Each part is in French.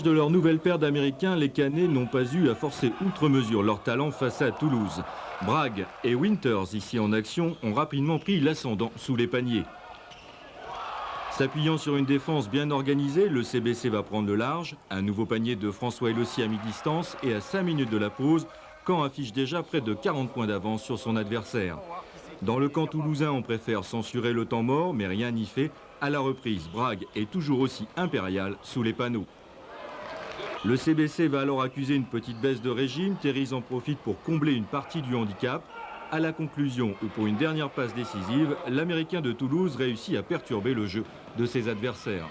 De leur nouvelle paire d'Américains, les Canets n'ont pas eu à forcer outre mesure leur talent face à Toulouse. Bragg et Winters, ici en action, ont rapidement pris l'ascendant sous les paniers. S'appuyant sur une défense bien organisée, le CBC va prendre le large. Un nouveau panier de François Elossi à mi-distance et à 5 minutes de la pause, Caen affiche déjà près de 40 points d'avance sur son adversaire. Dans le camp toulousain, on préfère censurer le temps mort, mais rien n'y fait. À la reprise, Bragg est toujours aussi impérial sous les panneaux. Le CBC va alors accuser une petite baisse de régime. Therese en profite pour combler une partie du handicap. À la conclusion, ou pour une dernière passe décisive, l'Américain de Toulouse réussit à perturber le jeu de ses adversaires.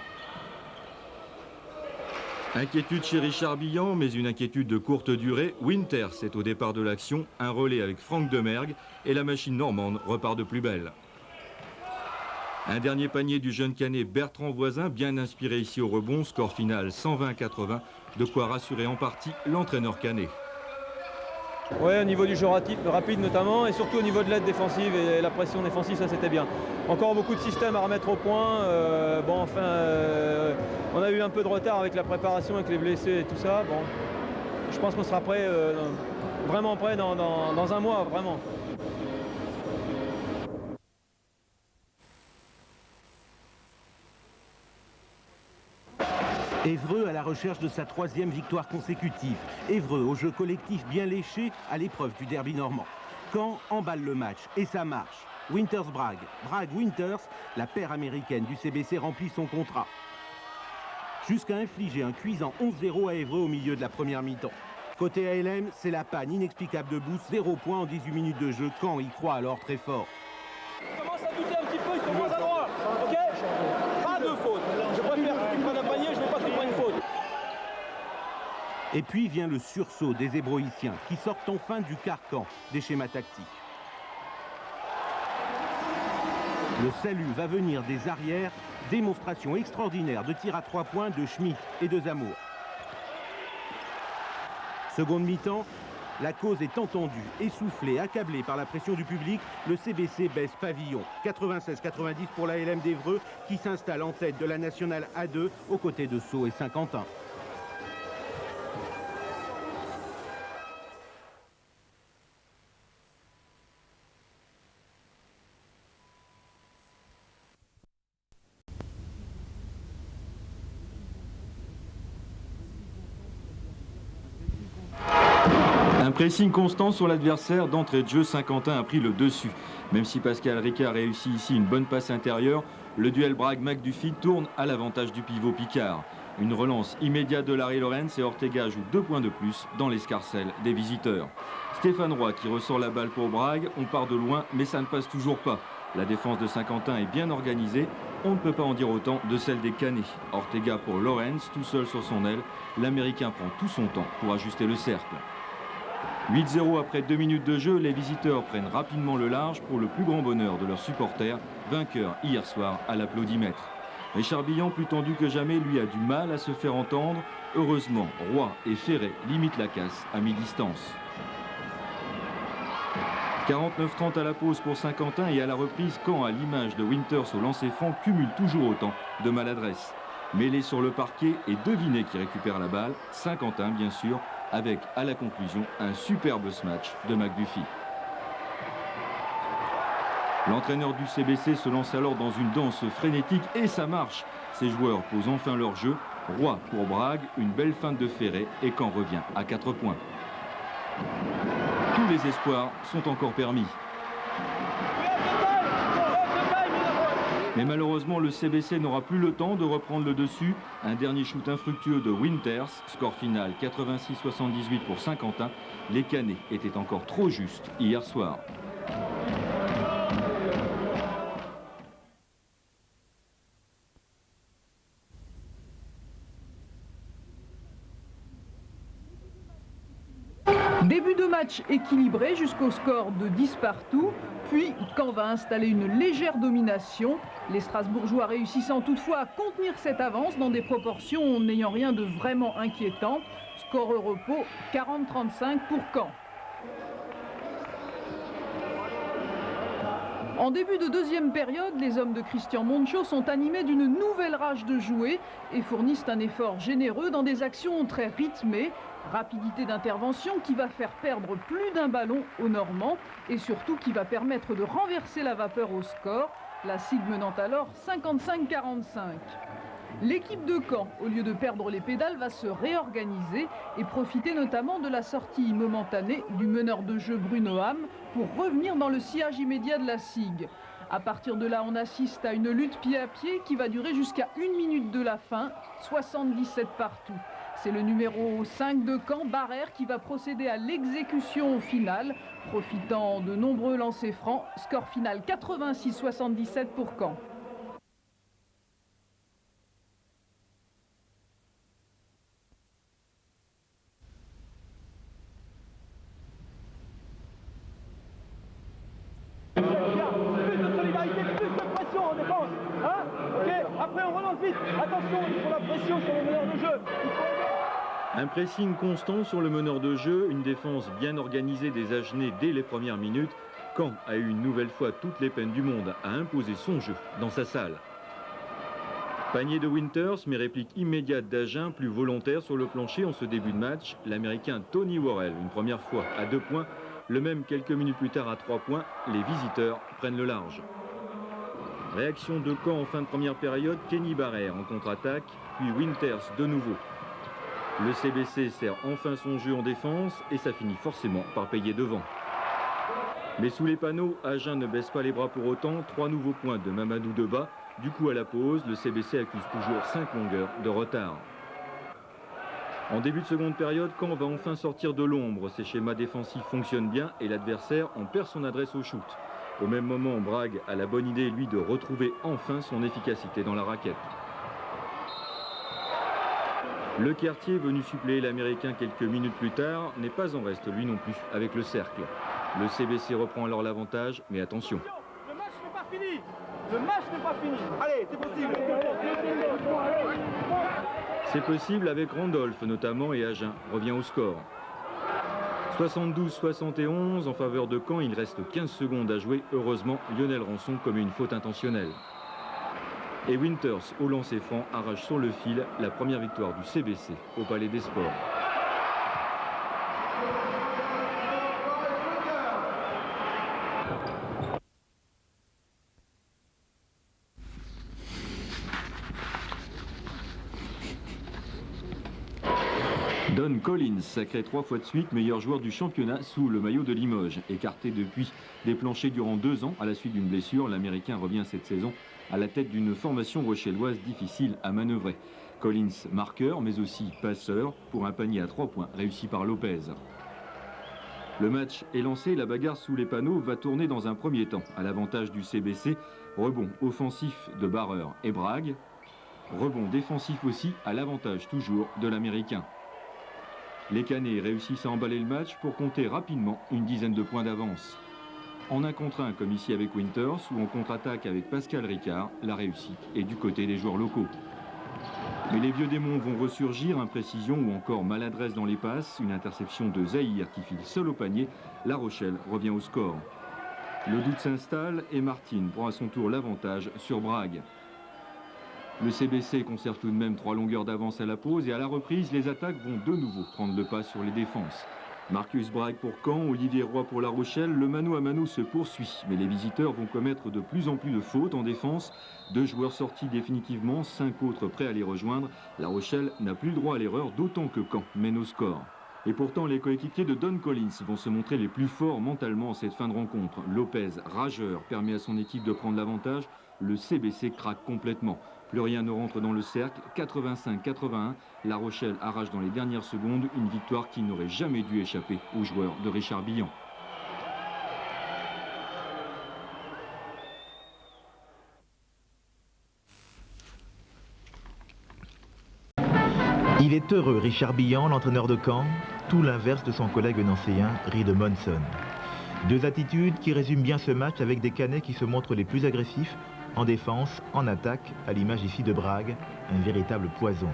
Inquiétude chez Richard Billan, mais une inquiétude de courte durée. Winters est au départ de l'action, un relais avec Franck Demergue et la machine normande repart de plus belle. Un dernier panier du jeune Canet Bertrand Voisin, bien inspiré ici au rebond, score final 120-80, de quoi rassurer en partie l'entraîneur Canet. Oui, au niveau du jeu rapide notamment, et surtout au niveau de l'aide défensive et la pression défensive, ça c'était bien. Encore beaucoup de systèmes à remettre au point. On a eu un peu de retard avec la préparation, avec les blessés et tout ça. Bon, je pense qu'on sera prêt, vraiment prêt dans un mois, vraiment. Évreux à la recherche de sa 3e victoire consécutive. Évreux au jeu collectif bien léché à l'épreuve du derby normand. Caen emballe le match et ça marche. Winters-Bragg, Bragg-Winters, la paire américaine du CBC remplit son contrat. Jusqu'à infliger un cuisant 11-0 à Évreux au milieu de la première mi-temps. Côté ALM, c'est la panne inexplicable de Booth, 0 points en 18 minutes de jeu. Caen y croit alors très fort. Ils commencent à douter un petit peu, ils sont moins à droite, ok? Pas de faute. Je préfère que tu prennes un panier, je ne veux pas que tu prennes une faute. Et puis vient le sursaut des Hébroïciens qui sortent enfin du carcan des schémas tactiques. Le salut va venir des arrières, démonstration extraordinaire de tir à 3 points de Schmitt et de Zamour. Seconde mi-temps, la cause est entendue, essoufflée, accablée par la pression du public, le CBC baisse pavillon. 96-90 pour la LM d'Évreux qui s'installe en tête de la nationale A2 aux côtés de Sceaux et Saint-Quentin. Un pressing constant sur l'adversaire, d'entrée de jeu, Saint-Quentin a pris le dessus. Même si Pascal Ricard réussit ici une bonne passe intérieure, le duel Bragg-McDuffie tourne à l'avantage du pivot Picard. Une relance immédiate de Larry Lorenz et Ortega joue 2 points de plus dans l'escarcelle des visiteurs. Stéphane Roy qui ressort la balle pour Bragg, on part de loin mais ça ne passe toujours pas. La défense de Saint-Quentin est bien organisée, on ne peut pas en dire autant de celle des Canets. Ortega pour Lorenz, tout seul sur son aile, l'Américain prend tout son temps pour ajuster le cercle. 8-0 après 2 minutes de jeu, les visiteurs prennent rapidement le large pour le plus grand bonheur de leurs supporters, vainqueurs hier soir à l'applaudimètre. Richard Billan, plus tendu que jamais, lui a du mal à se faire entendre. Heureusement, Roy et Ferret limitent la casse à mi-distance. 49-30 à la pause pour Saint-Quentin et à la reprise, Caen, à l'image de Winters au lancer franc, cumule toujours autant de maladresse. Mêlé sur le parquet et deviné qui récupère la balle, Saint-Quentin bien sûr, avec à la conclusion un superbe smash de McDuffie. L'entraîneur du CBC se lance alors dans une danse frénétique et ça marche. Ses joueurs posent enfin leur jeu. Roy pour Bragg, une belle feinte de Ferret et Caen revient à 4 points. Tous les espoirs sont encore permis. Mais malheureusement, le CBC n'aura plus le temps de reprendre le dessus. Un dernier shoot infructueux de Winters, score final 86-78 pour Saint-Quentin. Les Canets étaient encore trop justes hier soir. Début de match équilibré jusqu'au score de 10 partout, puis Caen va installer une légère domination, les Strasbourgeois réussissant toutefois à contenir cette avance dans des proportions n'ayant rien de vraiment inquiétant. Score au repos 40-35 pour Caen. En début de deuxième période, les hommes de Christian Moncho sont animés d'une nouvelle rage de jouer et fournissent un effort généreux dans des actions très rythmées. Rapidité d'intervention qui va faire perdre plus d'un ballon aux Normands et surtout qui va permettre de renverser la vapeur au score, la SIG menant alors 55-45. L'équipe de Caen, au lieu de perdre les pédales, va se réorganiser et profiter notamment de la sortie momentanée du meneur de jeu Bruno Ham pour revenir dans le sillage immédiat de la SIG. À partir de là, on assiste à une lutte pied à pied qui va durer jusqu'à 1 minute de la fin, 77 partout. C'est le numéro 5 de Caen, Barrère, qui va procéder à l'exécution finale, profitant de nombreux lancers francs. Score final 86-77 pour Caen. Après on relance vite, attention, il faut la pression sur le meneur de jeu. Un pressing constant sur le meneur de jeu, une défense bien organisée des Agenais dès les premières minutes. Caen a eu une nouvelle fois toutes les peines du monde à imposer son jeu dans sa salle. Panier de Winters, mais réplique immédiate d'Agen, plus volontaire sur le plancher en ce début de match. L'Américain Tony Worrell, une première fois à 2 points, le même quelques minutes plus tard à 3 points. Les visiteurs prennent le large. Réaction de Caen en fin de première période, Kenny Barrère en contre-attaque, puis Winters de nouveau. Le CBC sert enfin son jeu en défense et ça finit forcément par payer devant. Mais sous les panneaux, Agen ne baisse pas les bras pour autant. 3 nouveaux points de Mamadou Deba. Du coup à la pause, le CBC accuse toujours 5 longueurs de retard. En début de seconde période, Caen va enfin sortir de l'ombre. Ses schémas défensifs fonctionnent bien et l'adversaire en perd son adresse au shoot. Au même moment, Brague a la bonne idée, lui, de retrouver enfin son efficacité dans la raquette. Le Quartier, venu suppléer l'Américain quelques minutes plus tard, n'est pas en reste, lui non plus, avec le cercle. Le CBC reprend alors l'avantage, mais attention. Le match n'est pas fini. Le match n'est pas fini. Allez, c'est possible. C'est possible avec Randolph notamment et Agen revient au score. 72-71 en faveur de Caen, il reste 15 secondes à jouer. Heureusement, Lionel Rançon commet une faute intentionnelle. Et Winters, au lancer franc, arrache sur le fil la première victoire du CBC au Palais des Sports. Don Collins, sacré 3 fois de suite meilleur joueur du championnat sous le maillot de Limoges. Écarté depuis des planchers durant 2 ans à la suite d'une blessure, l'Américain revient cette saison à la tête d'une formation rochelloise difficile à manœuvrer. Collins marqueur mais aussi passeur pour un panier à 3 points réussi par Lopez. Le match est lancé, la bagarre sous les panneaux va tourner dans un premier temps à l'avantage du CBC. Rebond offensif de Barreur et Brague. Rebond défensif aussi à l'avantage toujours de l'Américain. Les Canets réussissent à emballer le match pour compter rapidement une dizaine de points d'avance. En 1 contre 1 comme ici avec Winters ou en contre-attaque avec Pascal Ricard, la réussite est du côté des joueurs locaux. Mais les vieux démons vont ressurgir, imprécision ou encore maladresse dans les passes, une interception de Zahir qui file seul au panier, La Rochelle revient au score. Le doute s'installe et Martine prend à son tour l'avantage sur Brague. Le CBC conserve tout de même 3 longueurs d'avance à la pause et à la reprise, les attaques vont de nouveau prendre le pas sur les défenses. Marcus Brague pour Caen, Olivier Roy pour La Rochelle, le mano à mano se poursuit. Mais les visiteurs vont commettre de plus en plus de fautes en défense. 2 joueurs sortis définitivement, 5 autres prêts à les rejoindre. La Rochelle n'a plus le droit à l'erreur, d'autant que Caen mène au score. Et pourtant, les coéquipiers de Don Collins vont se montrer les plus forts mentalement en cette fin de rencontre. Lopez, rageur, permet à son équipe de prendre l'avantage. Le CBC craque complètement. Plus rien ne rentre dans le cercle, 85-81. La Rochelle arrache dans les dernières secondes une victoire qui n'aurait jamais dû échapper aux joueurs de Richard Billan. Il est heureux, Richard Billan, l'entraîneur de Caen, tout l'inverse de son collègue nancéen, Reed Monson. 2 attitudes qui résument bien ce match avec des Canets qui se montrent les plus agressifs, en défense, en attaque, à l'image ici de Brague, un véritable poison.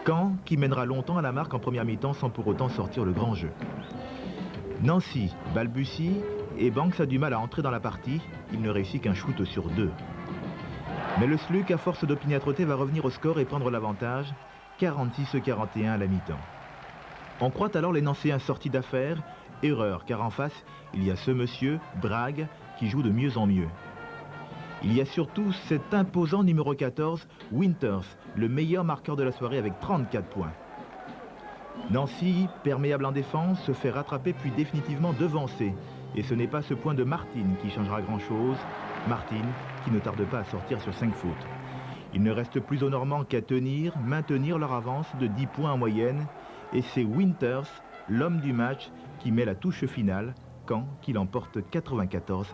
Caen qui mènera longtemps à la marque en première mi-temps sans pour autant sortir le grand jeu. Nancy balbutie et Banks a du mal à entrer dans la partie. Il ne réussit qu'un shoot sur 2. Mais le SLUC, à force d'opiniâtreté, va revenir au score et prendre l'avantage, 46-41 à la mi-temps. On croit alors les Nancéens sortis d'affaires. Erreur, car en face, il y a ce monsieur, Bragg, qui joue de mieux en mieux. Il y a surtout cet imposant numéro 14, Winters, le meilleur marqueur de la soirée avec 34 points. Nancy, perméable en défense, se fait rattraper puis définitivement devancer. Et ce n'est pas ce point de Martin qui changera grand-chose. Martin qui ne tarde pas à sortir sur 5 fautes. Il ne reste plus aux Normands qu'à maintenir leur avance de 10 points en moyenne. Et c'est Winters, l'homme du match, qui met la touche finale quand il emporte 94-84.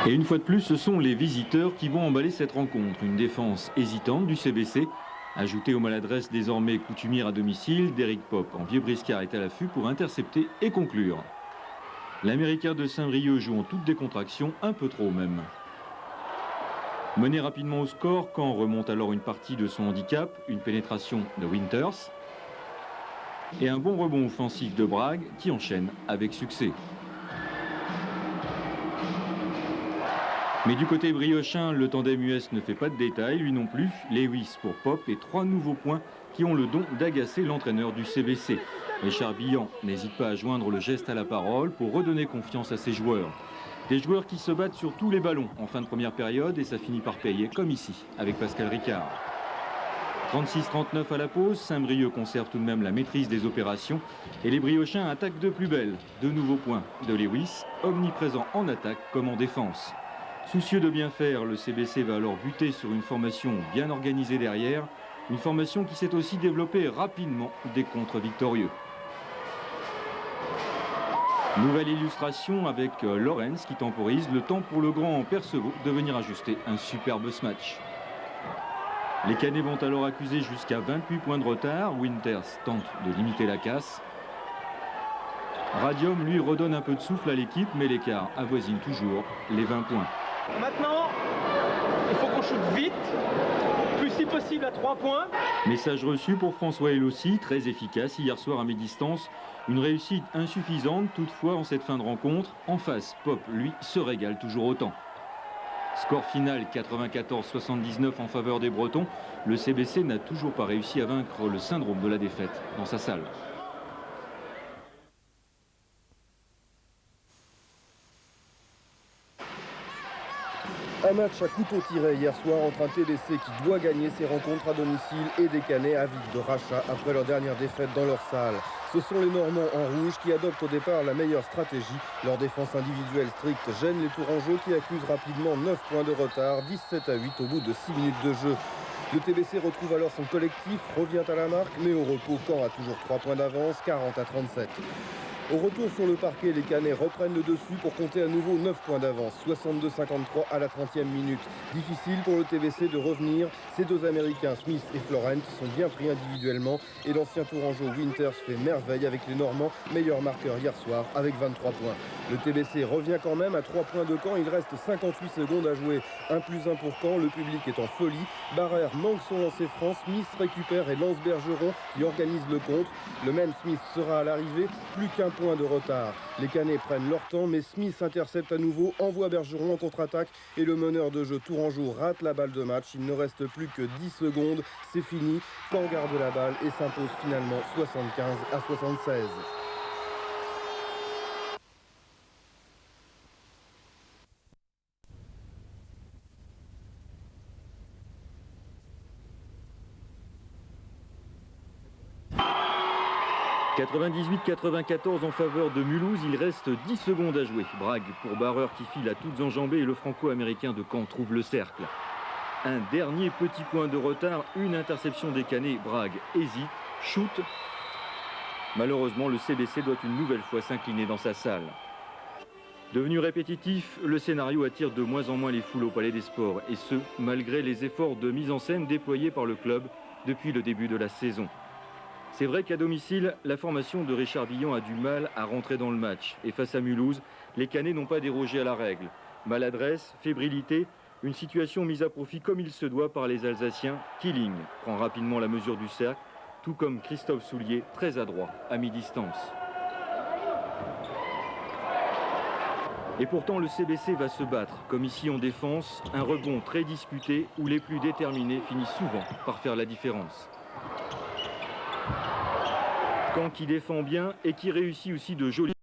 Et une fois de plus, ce sont les visiteurs qui vont emballer cette rencontre. Une défense hésitante du CBC, ajoutée aux maladresses désormais coutumières à domicile, d'Eric Popp en vieux briscard est à l'affût pour intercepter et conclure. L'Américain de Saint-Brieuc joue en toute décontraction, un peu trop même. Mené rapidement au score, Caen remonte alors une partie de son handicap, une pénétration de Winters et un bon rebond offensif de Bragg qui enchaîne avec succès. Mais du côté briochin, le tandem US ne fait pas de détails, lui non plus. Lewis pour Popp et 3 nouveaux points qui ont le don d'agacer l'entraîneur du CBC. Richard Billan n'hésite pas à joindre le geste à la parole pour redonner confiance à ses joueurs. Des joueurs qui se battent sur tous les ballons en fin de première période et ça finit par payer, comme ici, avec Pascal Ricard. 36-39 à la pause, Saint-Brieuc conserve tout de même la maîtrise des opérations et les briochins attaquent de plus belle. 2 nouveaux points de Lewis, omniprésent en attaque comme en défense. Soucieux de bien faire, le CBC va alors buter sur une formation bien organisée derrière, une formation qui s'est aussi développée rapidement des contres victorieux. Nouvelle illustration avec Lorenz qui temporise, le temps pour le grand Percevaux de venir ajuster un superbe smash. Les Canets vont alors accuser jusqu'à 28 points de retard, Winters tente de limiter la casse. Radium lui redonne un peu de souffle à l'équipe, mais l'écart avoisine toujours les 20 points. Maintenant, il faut qu'on shoote vite, plus si possible à 3 points. Message reçu pour François Elossi, très efficace hier soir à mi-distance. Une réussite insuffisante toutefois en cette fin de rencontre. En face, Popp, lui, se régale toujours autant. Score final 94-79 en faveur des Bretons. Le CBC n'a toujours pas réussi à vaincre le syndrome de la défaite dans sa salle. Un match à couteau tiré hier soir entre un TBC qui doit gagner ses rencontres à domicile et des Canets avides de rachat après leur dernière défaite dans leur salle. Ce sont les Normands en rouge qui adoptent au départ la meilleure stratégie. Leur défense individuelle stricte gêne les Tourangeaux qui accusent rapidement 9 points de retard, 17-8 au bout de 6 minutes de jeu. Le TBC retrouve alors son collectif, revient à la marque, mais au repos, Caen a toujours 3 points d'avance, 40-37. Au retour sur le parquet, les Canets reprennent le dessus pour compter à nouveau 9 points d'avance, 62-53 à la 30e minute. Difficile pour le TBC de revenir. Ces deux Américains, Smith et Florent, sont bien pris individuellement et l'ancien Tourangeau Winters fait merveille avec les Normands, meilleur marqueur hier soir avec 23 points. Le TBC revient quand même à 3 points de Caen, il reste 58 secondes à jouer. 1+1 pour Caen, le public est en folie. Barrère manque son lancer franc, Smith récupère et lance Bergeron qui organise le contre. Le même Smith sera à l'arrivée, plus qu'un point de retard. Les Canets prennent leur temps, mais Smith intercepte à nouveau, envoie Bergeron en contre-attaque et le meneur de jeu Tourangeau rate la balle de match. Il ne reste plus que 10 secondes, c'est fini. Caen garde la balle et s'impose finalement 75-76. « 98-94 en faveur de Mulhouse, il reste 10 secondes à jouer. Bragg pour Barreur qui file à toutes enjambées et le franco-américain de Caen trouve le cercle. Un dernier petit point de retard, une interception des Canets. Bragg hésite, shoot. Malheureusement, le CBC doit une nouvelle fois s'incliner dans sa salle. Devenu répétitif, le scénario attire de moins en moins les foules au Palais des Sports. Et ce, malgré les efforts de mise en scène déployés par le club depuis le début de la saison. C'est vrai qu'à domicile, la formation de Richard Billon a du mal à rentrer dans le match. Et face à Mulhouse, les Canets n'ont pas dérogé à la règle. Maladresse, fébrilité, une situation mise à profit comme il se doit par les Alsaciens. Killing prend rapidement la mesure du cercle, tout comme Christophe Soulier, très adroit, à mi-distance. Et pourtant, le CBC va se battre, comme ici en défense, un rebond très disputé où les plus déterminés finissent souvent par faire la différence. Caen qui défend bien et qui réussit aussi de jolis